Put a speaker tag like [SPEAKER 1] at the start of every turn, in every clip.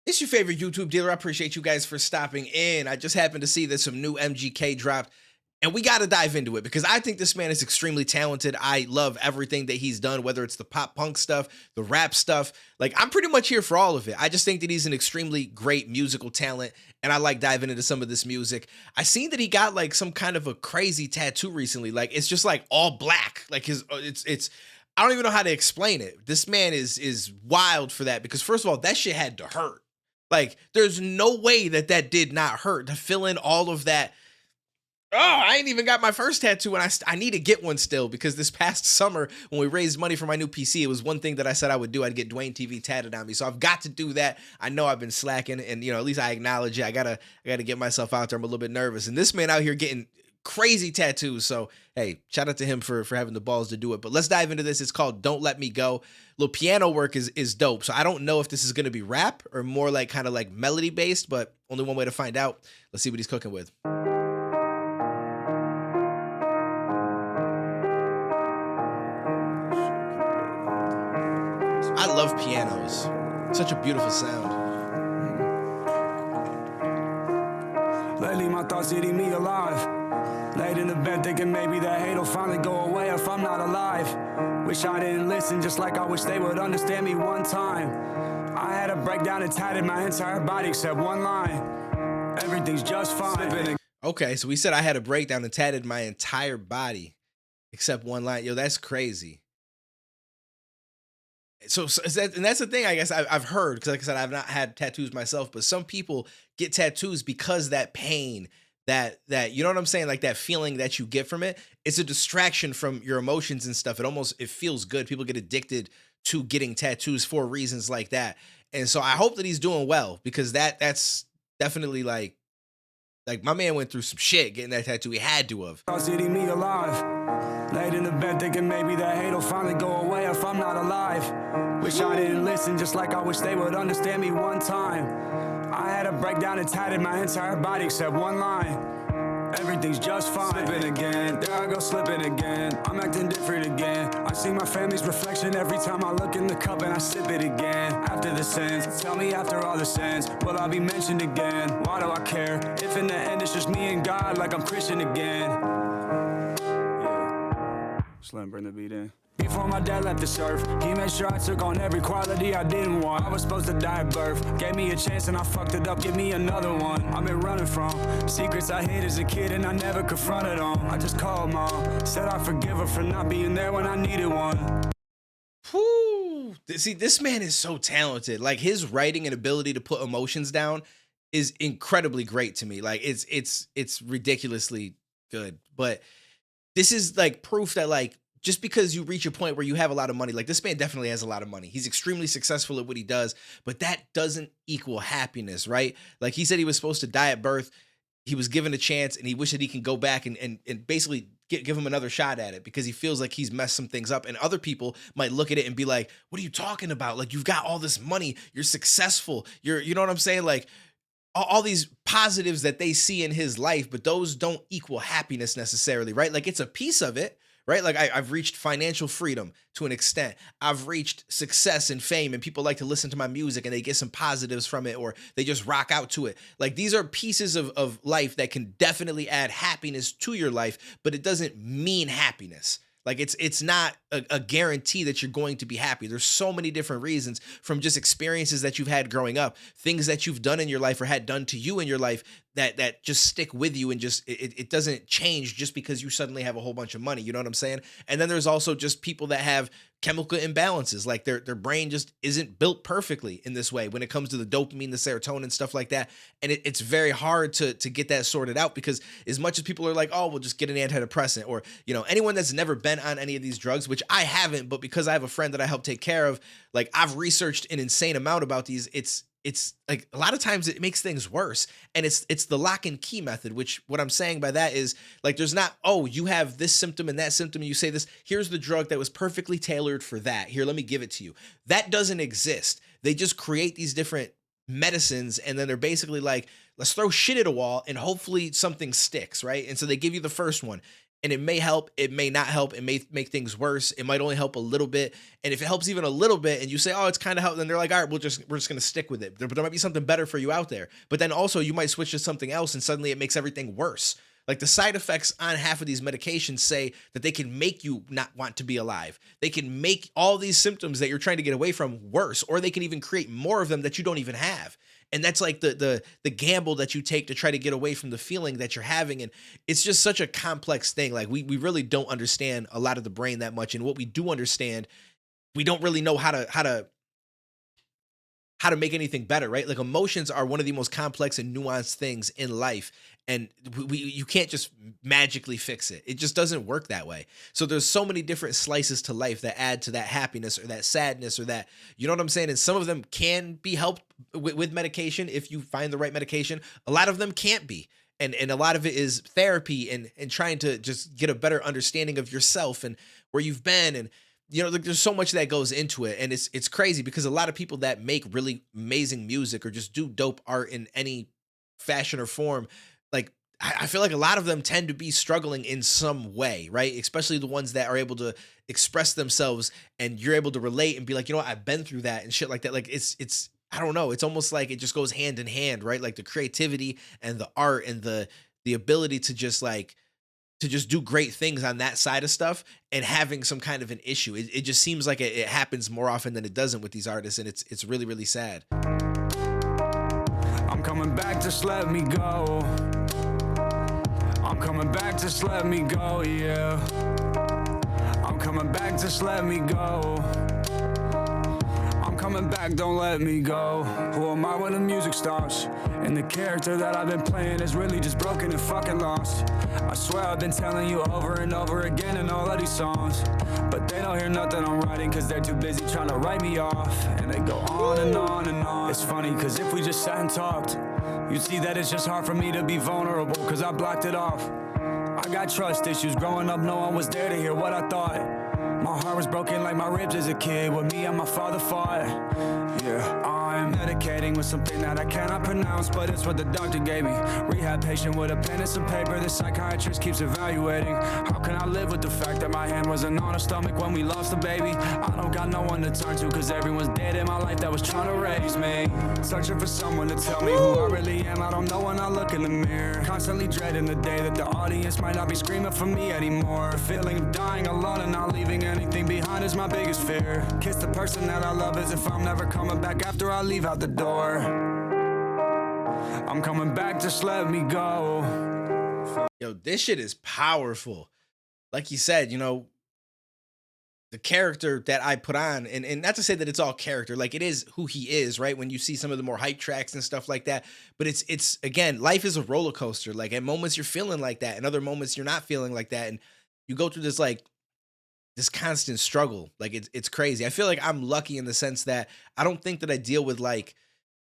[SPEAKER 1] It's your favorite YouTube dealer. I appreciate you guys for stopping in. I just happened to see that some new MGK dropped, and we got to dive into it because I think this man is extremely talented. I love everything that he's done, whether it's the pop punk stuff, the rap stuff. Like, I'm pretty much here for all of it. I just think that he's an extremely great musical talent, and I like diving into some of this music. I seen that he got like some kind of a crazy tattoo recently. Like, it's just like all black. Like it's I don't even know how to explain it. This man is wild for that because first of all, that shit had to hurt. Like, there's no way that that did not hurt to fill in all of that. Oh, I ain't even got my first tattoo, and I need to get one still because this past summer when we raised money for my new PC, it was one thing that I said I would do. I'd get Dwayne TV tatted on me, so I've got to do that. I know I've been slacking, and at least I acknowledge it. I gotta get myself out there. I'm a little bit nervous, and this man out here getting crazy tattoos. So hey, shout out to him for having the balls to do it. But let's dive into this. It's called "Don't Let Me Go." Little piano work is dope. So I don't know if this is gonna be rap or more like kind of like melody based, but only one way to find out. Let's see what he's cooking with. I love pianos. Such a beautiful sound.
[SPEAKER 2] Lately my thoughts eating me alive. Laid in the bed thinking maybe that hate will finally go away if I'm not alive. Wish I didn't listen, just like I wish they would understand me one time. I had a breakdown and tatted my entire body except one line. Everything's just fine.
[SPEAKER 1] Okay, so we said I had a breakdown and tatted my entire body except one line. Yo, that's crazy. So is that, and that's the thing I guess I've heard because, like I said, I've not had tattoos myself, but some people get tattoos because that pain, that you know what I'm saying, like that feeling that you get from it, it's a distraction from your emotions and stuff. It feels good. People get addicted to getting tattoos for reasons like that, and so I hope that he's doing well because that's definitely like my man went through some shit getting that tattoo. He had to have.
[SPEAKER 2] Thoughts eating me alive. Laid in the bed thinking maybe that hate will finally go away if I'm not alive. Wish I didn't listen, just like I wish they would understand me one time. I had a breakdown and tatted my entire body except one line. Everything's just fine. Slipping again, there I go slipping again. I'm acting different again. I see my family's reflection every time I look in the cup and I sip it again. After the sins, tell me after all the sins, will I be mentioned again? Why do I care? If in the end it's just me and God, like I'm Christian again. Just let him bring the beat in. Before my dad left the earth, he made sure I took on every quality I didn't want. I was supposed to die at birth, gave me a chance and I fucked it up, give me another one. I've been running from secrets I hid as a kid and I never confronted them. I just called mom, said I forgive her for not being there when I needed one.
[SPEAKER 1] Whew. See, this man is so talented. Like his writing and ability to put emotions down is incredibly great to me. Like it's ridiculously good. But this is like proof that like just because you reach a point where you have a lot of money, like this man definitely has a lot of money. He's extremely successful at what he does, but that doesn't equal happiness, right? Like he said he was supposed to die at birth. He was given a chance and he wished that he can go back and basically give him another shot at it because he feels like he's messed some things up. And other people might look at it and be like, what are you talking about? Like you've got all this money, you're successful, you know what I'm saying? Like all these positives that they see in his life, but those don't equal happiness necessarily, right? Like it's a piece of it, right? Like I've reached financial freedom to an extent. I've reached success and fame, and people like to listen to my music and they get some positives from it, or they just rock out to it. Like these are pieces of life that can definitely add happiness to your life, but it doesn't mean happiness. Like it's not a guarantee that you're going to be happy. There's so many different reasons from just experiences that you've had growing up, things that you've done in your life or had done to you in your life that just stick with you and just it doesn't change just because you suddenly have a whole bunch of money. You know what I'm saying? And then there's also just people that have chemical imbalances, like their brain just isn't built perfectly in this way when it comes to the dopamine, the serotonin, stuff like that. And it's very hard to get that sorted out because as much as people are like, oh, we'll just get an antidepressant, or anyone that's never been on any of these drugs, which I haven't, but because I have a friend that I help take care of, like I've researched an insane amount about these. It's like a lot of times it makes things worse, and it's the lock and key method, which what I'm saying by that is like there's not, oh, you have this symptom and that symptom, you say this, here's the drug that was perfectly tailored for that, here, let me give it to you. That doesn't exist. They just create these different medicines, and then they're basically like, let's throw shit at a wall and hopefully something sticks, right? And so they give you the first one, and it may help, it may not help, it may make things worse, it might only help a little bit. And if it helps even a little bit and you say, oh, it's kind of help, then they're like, all right, we're just gonna stick with it. But there might be something better for you out there. But then also you might switch to something else and suddenly it makes everything worse. Like the side effects on half of these medications say that they can make you not want to be alive. They can make all these symptoms that you're trying to get away from worse, or they can even create more of them that you don't even have. And that's like the gamble that you take to try to get away from the feeling that you're having. And it's just such a complex thing. Like we really don't understand a lot of the brain that much. And what we do understand, we don't really know how to make anything better, right? Like emotions are one of the most complex and nuanced things in life, and you can't just magically fix it. It just doesn't work that way. So there's so many different slices to life that add to that happiness or that sadness or that, you know what I'm saying? And some of them can be helped with medication if you find the right medication. A lot of them can't be. And a lot of it is therapy and trying to just get a better understanding of yourself and where you've been. And you know, there's so much that goes into it, and it's crazy because a lot of people that make really amazing music or just do dope art in any fashion or form, like I feel like a lot of them tend to be struggling in some way, right? Especially the ones that are able to express themselves and you're able to relate and be like, you know what, I've been through that and shit like that. Like it's I don't know, it's almost like it just goes hand in hand, right? Like the creativity and the art and the ability to just do great things on that side of stuff and having some kind of an issue. It just seems like it happens more often than it doesn't with these artists, and it's really, really sad.
[SPEAKER 2] I'm coming back, just let me go. I'm coming back, just let me go, yeah. I'm coming back, just let me go. I'm coming back, don't let me go. Who am I when the music stops? And the character that I've been playing is really just broken and fucking lost. I swear I've been telling you over and over again in all of these songs, but they don't hear nothing I'm writing cause they're too busy trying to write me off. And they go on and on and on. It's funny cause if we just sat and talked, you'd see that it's just hard for me to be vulnerable cause I blocked it off. I got trust issues. Growing up, no one was there to hear what I thought. My heart was broken like my ribs as a kid when me and my father fought. Yeah, I'm medicating with something that I cannot pronounce, but it's what the doctor gave me. Rehab patient with a pen and some paper, the psychiatrist keeps evaluating. How can I live with the fact that my hand wasn't on her stomach when we lost a baby? I don't got no one to turn to cause everyone's dead in my life that was trying to raise me. Searching for someone to tell me who I really am. I don't know when I look in the mirror. Constantly dreading the day that the audience might not be screaming for me anymore. Feeling of dying alone and not leaving anything behind is my biggest fear. Kiss the person that I love as if I'm never coming back after I leave out the door. I'm coming back, just let me go.
[SPEAKER 1] Yo, this shit is powerful. Like you said, you know, the character that I put on, and not to say that it's all character, like it is who he is, right? When you see some of the more hype tracks and stuff like that, but it's again, life is a roller coaster. Like at moments you're feeling like that, and other moments you're not feeling like that, and you go through this constant struggle. Like it's crazy. I feel like I'm lucky in the sense that I don't think that I deal with like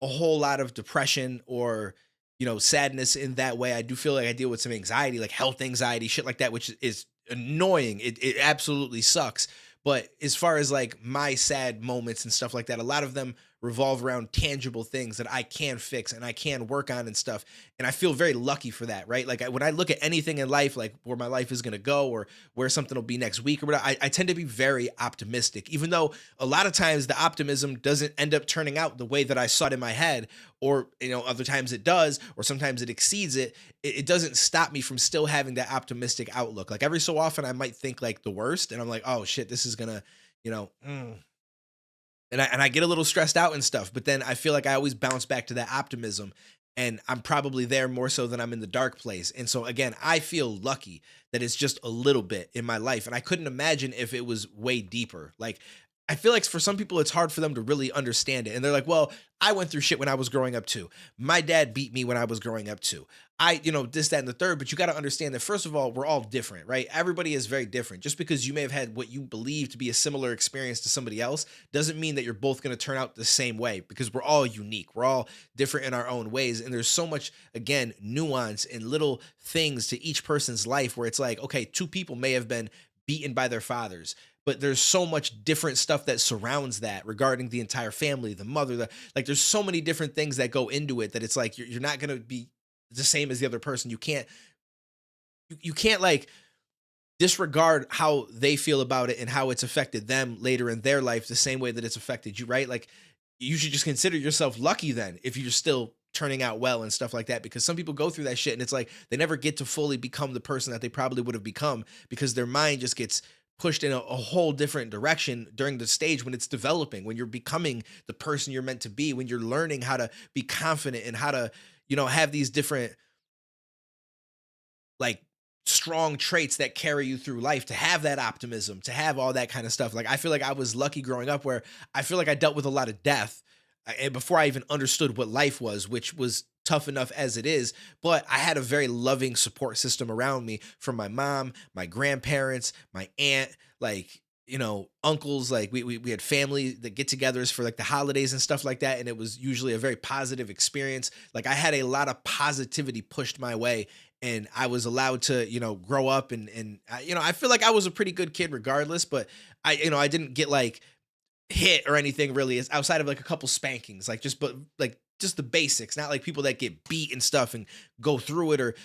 [SPEAKER 1] a whole lot of depression or, you know, sadness in that way. I do feel like I deal with some anxiety, like health anxiety, shit like that, which is annoying. It absolutely sucks. But as far as like my sad moments and stuff like that, a lot of them revolve around tangible things that I can fix and I can work on and stuff. And I feel very lucky for that, right? Like when I look at anything in life, like where my life is going to go or where something will be next week or whatever, I tend to be very optimistic, even though a lot of times the optimism doesn't end up turning out the way that I saw it in my head, or, you know, other times it does, or sometimes it exceeds it. It doesn't stop me from still having that optimistic outlook. Like every so often I might think like the worst and I'm like, oh shit, this is gonna, you know, and I get a little stressed out and stuff, but then I feel like I always bounce back to that optimism, and I'm probably there more so than I'm in the dark place. And so again, I feel lucky that it's just a little bit in my life, and I couldn't imagine if it was way deeper. Like I feel like for some people it's hard for them to really understand it. And they're like, well, I went through shit when I was growing up too. My dad beat me when I was growing up too. You know, this, that, and the third, but you got to understand that first of all, we're all different, right? Everybody is very different. Just because you may have had what you believe to be a similar experience to somebody else doesn't mean that you're both going to turn out the same way, because we're all unique. We're all different in our own ways. And there's so much, again, nuance and little things to each person's life where it's like, okay, two people may have been beaten by their fathers, but there's so much different stuff that surrounds that regarding the entire family, the mother, like there's so many different things that go into it that it's like you're not going to be the same as the other person. You can't like disregard how they feel about it and how it's affected them later in their life the same way that it's affected you, right? Like you should just consider yourself lucky then if you're still turning out well and stuff like that, because some people go through that shit and it's like they never get to fully become the person that they probably would have become because their mind just gets pushed in a whole different direction during the stage when it's developing, when you're becoming the person you're meant to be, when you're learning how to be confident and how to, have these different, like, strong traits that carry you through life, to have that optimism, to have all that kind of stuff. Like I feel like I was lucky growing up where I feel like I dealt with a lot of death and before I even understood what life was, which was tough enough as it is, but I had a very loving support system around me from my mom, my grandparents, my aunt, like, uncles. Like we had family that get-togethers for like the holidays and stuff like that, and it was usually a very positive experience. Like I had a lot of positivity pushed my way, and I was allowed to, grow up, and I feel like I was a pretty good kid regardless, but I didn't get like hit or anything really, is outside of like a couple spankings, like just the basics, not like people that get beat and stuff and go through it, or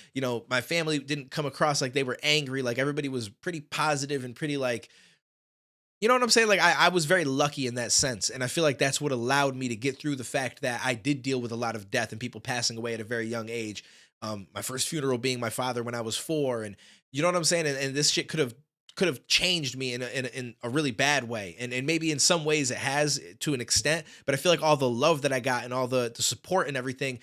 [SPEAKER 1] my family didn't come across like they were angry. Like everybody was pretty positive and pretty like, you know what I'm saying? Like I was very lucky in that sense. And I feel like that's what allowed me to get through the fact that I did deal with a lot of death and people passing away at a very young age. My first funeral being my father when I was 4. And you know what I'm saying? And this shit could have changed me in a really bad way. And maybe in some ways it has to an extent, but I feel like all the love that I got and all the support and everything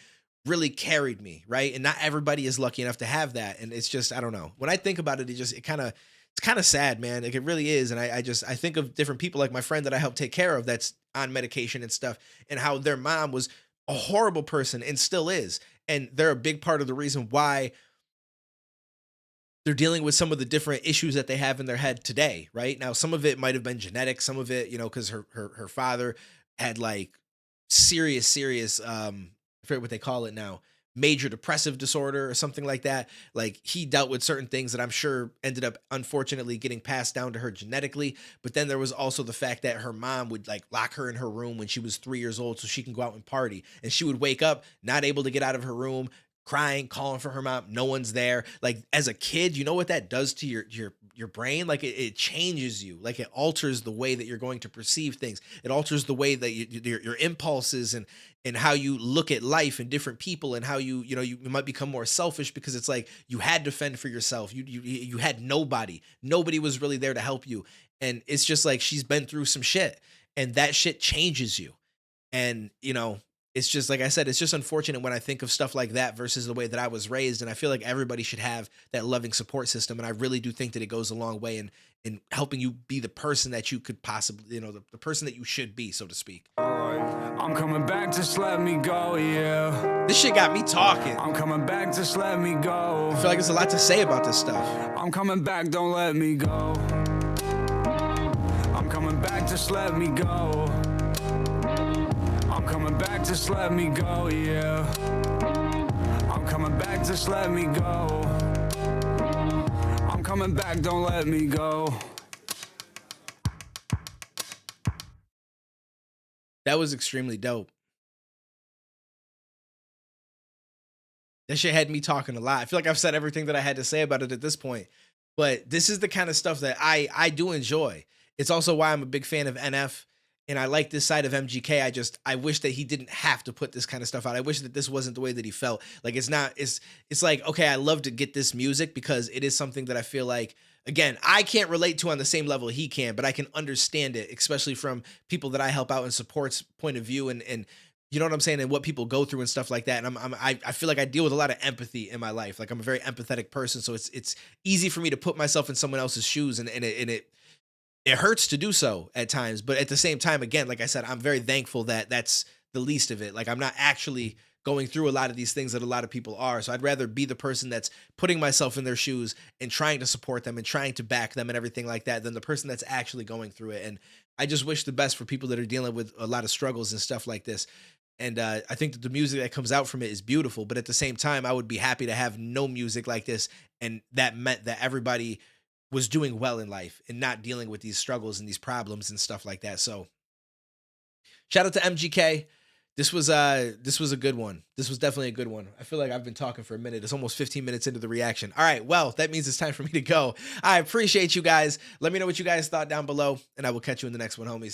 [SPEAKER 1] really carried me, right? And not everybody is lucky enough to have that. And it's just, I don't know. When I think about it, it's kind of sad, man. Like it really is. And I think of different people, like my friend that I help take care of that's on medication and stuff, and how their mom was a horrible person and still is. And they're a big part of the reason why they're dealing with some of the different issues that they have in their head today, right? Now, some of it might have been genetic, some of it, because her father had like serious I forget what they call it now, major depressive disorder or something like that. Like he dealt with certain things that I'm sure ended up unfortunately getting passed down to her genetically. But then there was also the fact that her mom would like lock her in her room when she was 3 years old so she can go out and party. And she would wake up not able to get out of her room, crying, calling for her mom. No one's there. Like as a kid, you know what that does to your brain? Like it changes you. Like it alters the way that you're going to perceive things. It alters the way that your impulses and how you look at life and different people, and how you might become more selfish because it's like you had to fend for yourself. You had nobody. Nobody was really there to help you. And it's just like she's been through some shit, and that shit changes you. And it's just like I said, it's just unfortunate when I think of stuff like that versus the way that I was raised. And I feel like everybody should have that loving support system. And I really do think that it goes a long way in helping you be the person that you could possibly, the person that you should be, so to speak.
[SPEAKER 2] I'm coming back, just let me go, yeah.
[SPEAKER 1] This shit got me talking.
[SPEAKER 2] I'm coming back, just let me go.
[SPEAKER 1] I feel like there's a lot to say about this stuff.
[SPEAKER 2] I'm coming back, don't let me go. I'm coming back, just let me go. I'm coming back, just let me go, yeah. I'm coming back, just let me go. I'm coming back, don't let me go.
[SPEAKER 1] That was extremely dope. That shit had me talking a lot. I feel like I've said everything that I had to say about it at this point. But this is the kind of stuff that I do enjoy. It's also why I'm a big fan of NF. And I like this side of MGK. I wish that he didn't have to put this kind of stuff out. I wish that this wasn't the way that he felt. Like it's like, okay, I love to get this music because it is something that I feel like, again, I can't relate to on the same level he can, but I can understand it, especially from people that I help out and support's point of view, and you know what I'm saying, and what people go through and stuff like that. And I feel like I deal with a lot of empathy in my life. Like I'm a very empathetic person, so it's easy for me to put myself in someone else's shoes, and it hurts to do so at times, but at the same time, again, like I said, I'm very thankful that that's the least of it. Like I'm not actually going through a lot of these things that a lot of people are. So I'd rather be the person that's putting myself in their shoes and trying to support them and trying to back them and everything like that than the person that's actually going through it. And I just wish the best for people that are dealing with a lot of struggles and stuff like this. And I think that the music that comes out from it is beautiful, but at the same time, I would be happy to have no music like this. And that meant that everybody was doing well in life and not dealing with these struggles and these problems and stuff like that. So shout out to MGK. This was a good one. This was definitely a good one. I feel like I've been talking for a minute. It's almost 15 minutes into the reaction. All right, well, that means it's time for me to go. I appreciate you guys. Let me know what you guys thought down below, and I will catch you in the next one, homies.